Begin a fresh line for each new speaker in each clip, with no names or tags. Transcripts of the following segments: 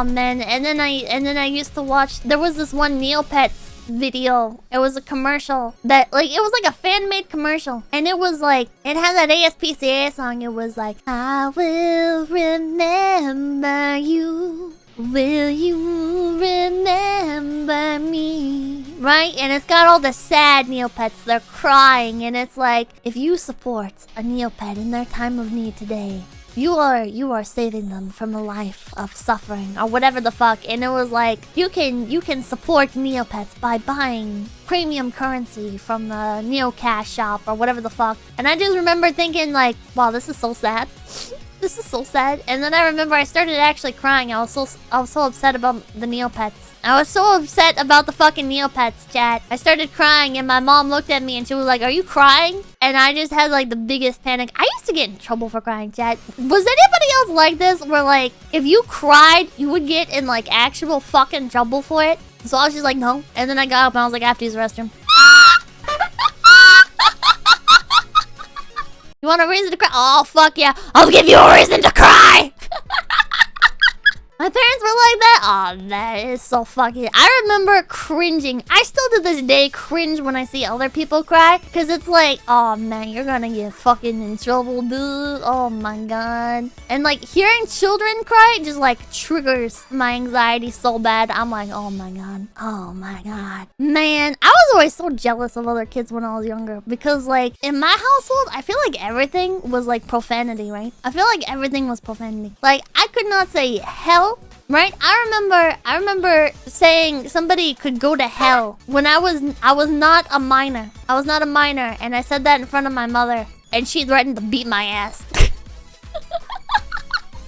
man, and then I used to watch. There was this one Neopets video. It was a commercial that like it was like a fan-made commercial, and it was like it had that ASPCA song. It was like, I will remember you. Will you remember me? Right? And it's got all the sad Neopets. They're crying, and it's like, if you support a Neopet in their time of need today, you are saving them from a life of suffering or whatever the fuck. And it was like, you can support Neopets by buying premium currency from the Neocash shop or whatever the fuck. And I just remember thinking like, wow, this is so sad. This is so sad. And then I remember I started actually crying. I was so upset about the Neopets. I was so upset about the fucking Neopets, chat. I started crying and my mom looked at me and she was like, are you crying? And I just had like the biggest panic. I used to get in trouble for crying, chat. Was anybody else like this? Where like, if you cried, you would get in like actual fucking trouble for it? So I was just like, no. And then I got up and I was like, I have to use the restroom. You want a reason to cry? Oh, fuck yeah. I'll give you a reason to cry! My parents were like that? Oh, that is so fucking... I remember cringing. I still to this day cringe when I see other people cry. Because it's like, oh man, you're gonna get fucking in trouble, dude. Oh my god. And like, hearing children cry just like triggers my anxiety so bad. I'm like, oh my god. Oh my god. Man, I was always so jealous of other kids when I was younger. Because like, in my household, I feel like everything was like profanity, right? I feel like everything was profanity. Like, I could not say hell. Right? I remember saying somebody could go to hell when I was not a minor. I was not a minor, and I said that in front of my mother, and she threatened to beat my ass.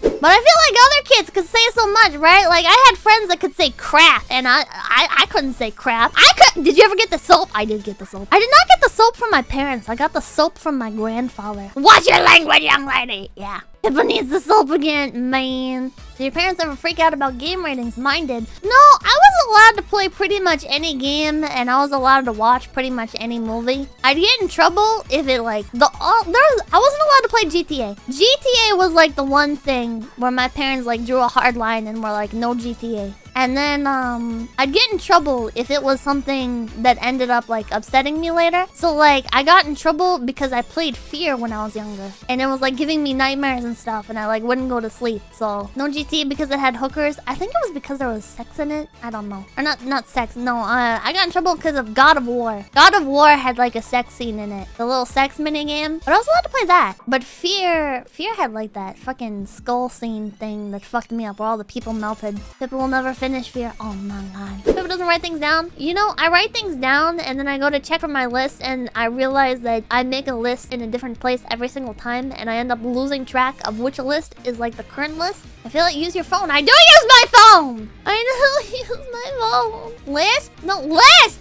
But I feel like other kids could say so much, right? Like, I had friends that could say crap, and I couldn't say crap. Did you ever get the soap? I did get the soap. I did not get the soap from my parents. I got the soap from my grandfather. Watch your language, young lady. Yeah. Pippa needs the soap again, man. Do your parents ever freak out about game ratings? Mine did. No, I was allowed to play pretty much any game, and I was allowed to watch pretty much any movie. I'd get in trouble if it like I wasn't allowed to play GTA. GTA was like the one thing where my parents like drew a hard line and were like, no GTA. And then I'd get in trouble if it was something that ended up like upsetting me later. So like I got in trouble because I played Fear when I was younger, and it was like giving me nightmares and stuff, and I like wouldn't go to sleep. So no GTA because it had hookers. I think it was because there was sex in it. I don't know. Or not sex. No, I got in trouble because of God of War. God of War had like a sex scene in it, the little sex mini game. But I was allowed to play that. But Fear had like that fucking skull scene thing that fucked me up, where all the people melted. People will never finish Fear. Oh my god. Pippa doesn't write things down. You know, I write things down and then I go to check for my list, and I realize that I make a list in a different place every single time, and I end up losing track of which list is like the current list. I feel like use your phone. I do use my phone! I do use my phone. List? No, list!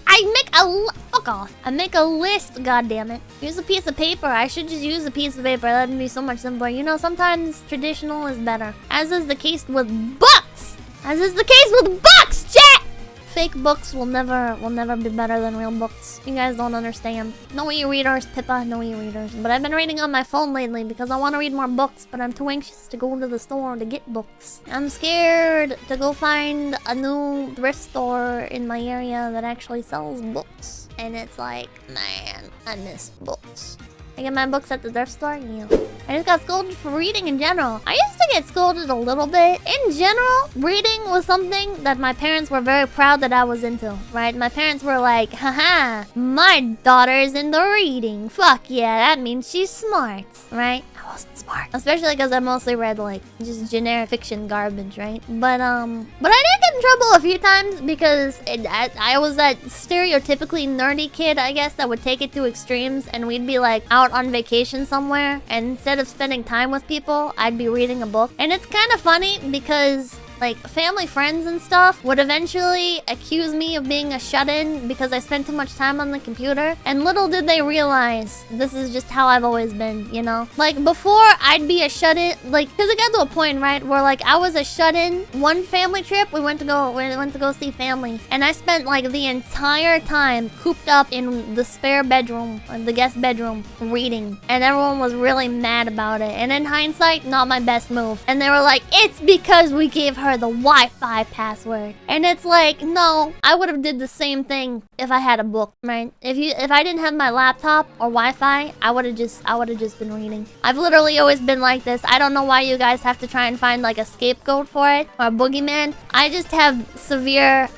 Fuck off. I make a list, goddammit. Use a piece of paper. I should just use a piece of paper. That'd be so much simpler. You know, sometimes traditional is better. As is the case with books! As is the case with books, chat! Fake books will never be better than real books. You guys don't understand. No e-readers, Pippa, no e-readers. But I've been reading on my phone lately because I want to read more books, but I'm too anxious to go to the store to get books. I'm scared to go find a new thrift store in my area that actually sells books. And it's like, man, I miss books. I get my books at the thrift store. Yeah. I just got scolded for reading in general. I used to get scolded a little bit. In general, reading was something that my parents were very proud that I was into, right? My parents were like, haha, my daughter's into reading. Fuck yeah, that means she's smart, right? I wasn't smart. Especially because I mostly read like just generic fiction garbage, right? But I did get in trouble a few times because I was that stereotypically nerdy kid, I guess, that would take it to extremes, and we'd be like out on vacation somewhere, and instead of spending time with people, I'd be reading a book. And it's kind of funny because like family friends and stuff would eventually accuse me of being a shut-in because I spent too much time on the computer, and little did they realize this is just how I've always been, you know? Like before, I'd be a shut-in, like, because it got to a point, right, where like I was a shut-in. One family trip, we went to go see family, and I spent like the entire time cooped up in the spare bedroom, or the guest bedroom, reading, and everyone was really mad about it. And in hindsight, not my best move. And they were like, it's because we gave her her the Wi-Fi password. And it's like, no, I would have did the same thing if I had a book, right? If I didn't have my laptop or Wi-Fi, I would have just been reading. I've literally always been like this. I don't know why you guys have to try and find like a scapegoat for it or a boogeyman. I just have severe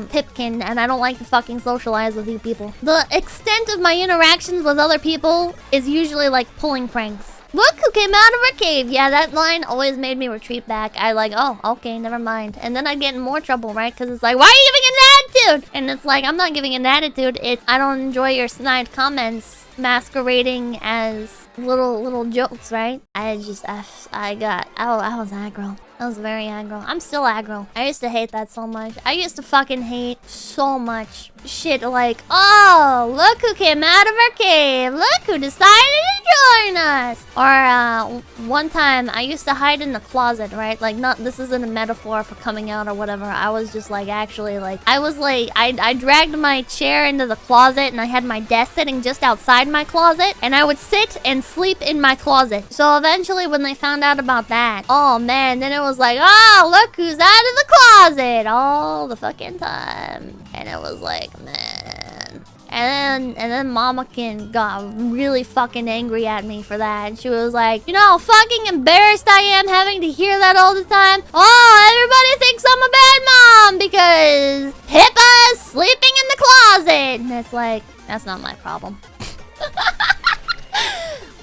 Pipkin, and I don't like to fucking socialize with you people. The extent of my interactions with other people is usually like pulling pranks. Look who came out of her cave. Yeah, that line always made me retreat back. I like, oh, okay, never mind. And then I get in more trouble, right? Because it's like, why are you giving an attitude? And it's like, I'm not giving an attitude. It's, I don't enjoy your snide comments masquerading as little jokes, right? I was aggro. I was very aggro. I'm still aggro. I used to hate that so much. I used to fucking hate so much shit like, oh, look who came out of her cave. Look who decided to join us. Or one time I used to hide in the closet, right? Like, not, this isn't a metaphor for coming out or whatever. I was just like, actually, like, I dragged my chair into the closet and I had my desk sitting just outside my closet, and I would sit and sleep in my closet. So eventually when they found out about that, oh man, then it was like, oh, look who's out of the closet all the fucking time. And it was like, man. And then Mamakin got really fucking angry at me for that. And she was like, you know how fucking embarrassed I am having to hear that all the time? Oh, everybody thinks I'm a bad mom because Pippa's sleeping in the closet. And it's like, that's not my problem.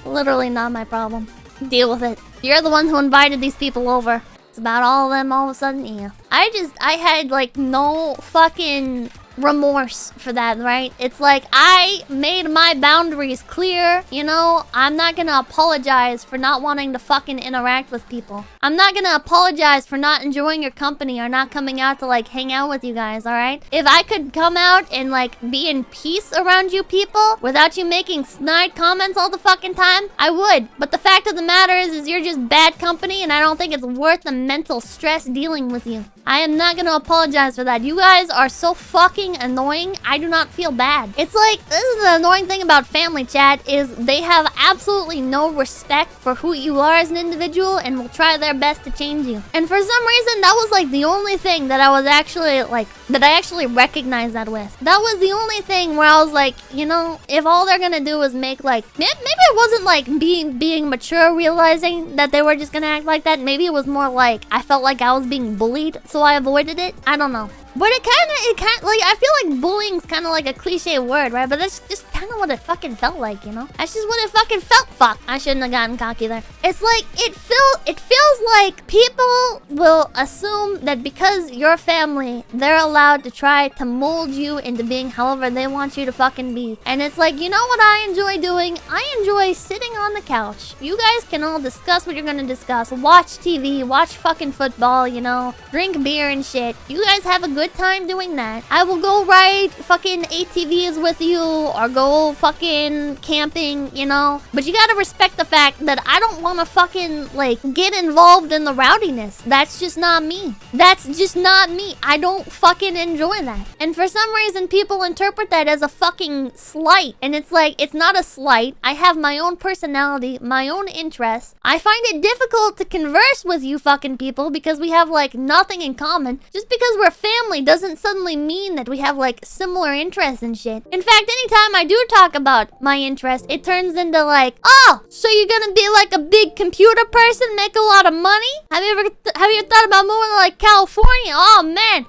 Literally not my problem. Deal with it. You're the one who invited these people over. It's about all of them all of a sudden. Yeah. I had like no fucking remorse for that, right? It's like, I made my boundaries clear, you know? I'm not gonna apologize for not wanting to fucking interact with people. I'm not gonna apologize for not enjoying your company or not coming out to like hang out with you guys, alright? If I could come out and like be in peace around you people without you making snide comments all the fucking time, I would. But the fact of the matter is you're just bad company, and I don't think it's worth the mental stress dealing with you. I am not gonna apologize for that. You guys are so fucking annoying. I do not feel bad. It's like, this is the annoying thing about family chat, is they have absolutely no respect for who you are as an individual and will try their best to change you. And for some reason, that was like the only thing that I was actually like, that I actually recognized that with. That was the only thing where I was like, you know, if all they're gonna do is make like, maybe it wasn't like being mature, realizing that they were just gonna act like that. Maybe it was more like I felt like I was being bullied, so I avoided it. I don't know. But it kind of, like, I feel like bullying's kind of like a cliche word, right? But that's just kind of what it fucking felt like, you know? That's just what it fucking felt. Fuck. I shouldn't have gotten cocky there. It's like, it feels like people will assume that because you're family, they're allowed to try to mold you into being however they want you to fucking be. And it's like, you know what I enjoy doing? I enjoy sitting on the couch. You guys can all discuss what you're gonna discuss. Watch TV, watch fucking football, you know? Drink beer and shit. You guys have a good time doing that. I will go ride fucking ATVs with you or go fucking camping, you know? But you gotta respect the fact that I don't want to fucking like get involved in the rowdiness. That's just not me. That's just not me. I don't fucking enjoy that. And for some reason people interpret that as a fucking slight. And it's like, it's not a slight. I have my own personality, my own interests. I find it difficult to converse with you fucking people because we have like nothing in common. Just because we're family doesn't suddenly mean that we have like similar interests and shit. In fact, anytime I do talk about my interests, it turns into like, oh, so you're gonna be like a big computer person, make a lot of money? Have you ever thought about moving to like California? Oh man,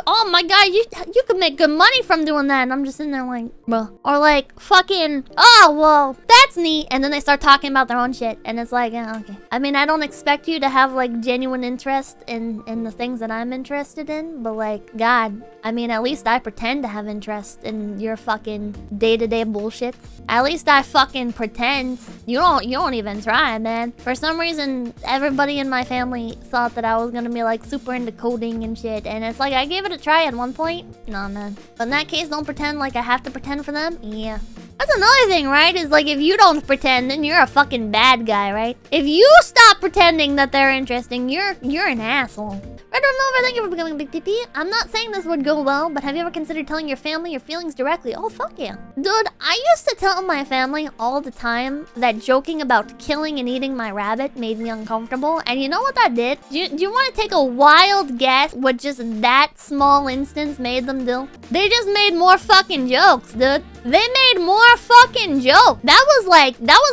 oh my god, you could make good money from doing that. And I'm just in there like, bro. Or like fucking, oh well, that's neat. And then they start talking about their own shit, and it's like, yeah, okay. I mean, I don't expect you to have like genuine interest in the things that I'm interested in, but like, God, I mean, at least I pretend to have interest in your fucking day-to-day bullshit. At least I fucking pretend. You don't even try, man. For some reason, everybody in my family thought that I was gonna be like super into coding and shit, and it's like I gave it a try at one point. Nah, man. But in that case, don't pretend like I have to pretend for them. Yeah. That's another thing, right? Is like if you don't pretend, then you're a fucking bad guy, right? If you stop pretending that they're interesting, you're an asshole. Red Remover, thank you for becoming a big PP. I'm not saying this would go well, but have you ever considered telling your family your feelings directly? Oh, fuck yeah. Dude, I used to tell my family all the time that joking about killing and eating my rabbit made me uncomfortable. And you know what that did? Do you want to take a wild guess what just that small instance made them do? They just made more fucking jokes, dude. They made more fucking jokes. That was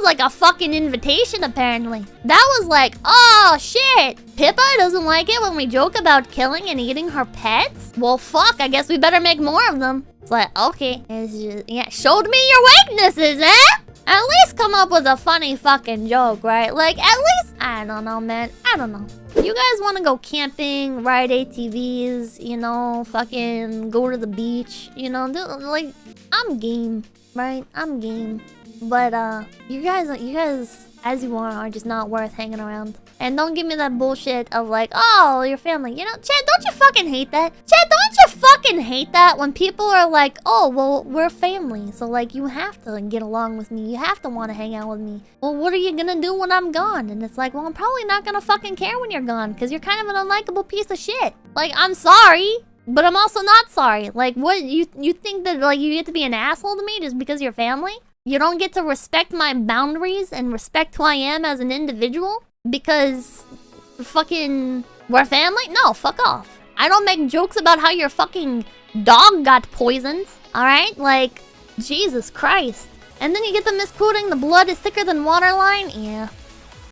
like a fucking invitation, apparently. That was like, oh shit, Pippa doesn't like it when we joke about killing and eating her pets? Well, fuck, I guess we better make more of them. It's like, okay. It's just, yeah, showed me your weaknesses, eh? At least come up with a funny fucking joke, right? Like, at least, I don't know, man. I don't know. You guys want to go camping, ride ATVs, you know, fucking go to the beach, you know, like, I'm game, right? I'm game. But, you guys, as you are just not worth hanging around. And don't give me that bullshit of like, oh, your family. You know, Chad, don't you fucking hate that? Chad, don't you fucking hate that when people are like, oh, well, we're family. So, like, you have to get along with me. You have to want to hang out with me. Well, what are you gonna do when I'm gone? And it's like, well, I'm probably not gonna fucking care when you're gone because you're kind of an unlikable piece of shit. Like, I'm sorry, but I'm also not sorry. Like, what, you think that, like, you get to be an asshole to me just because you're family? You don't get to respect my boundaries and respect who I am as an individual? Because fucking we're family? No, fuck off. I don't make jokes about how your fucking dog got poisoned. Alright? Like, Jesus Christ. And then you get the misquoting, the blood is thicker than water line? Yeah.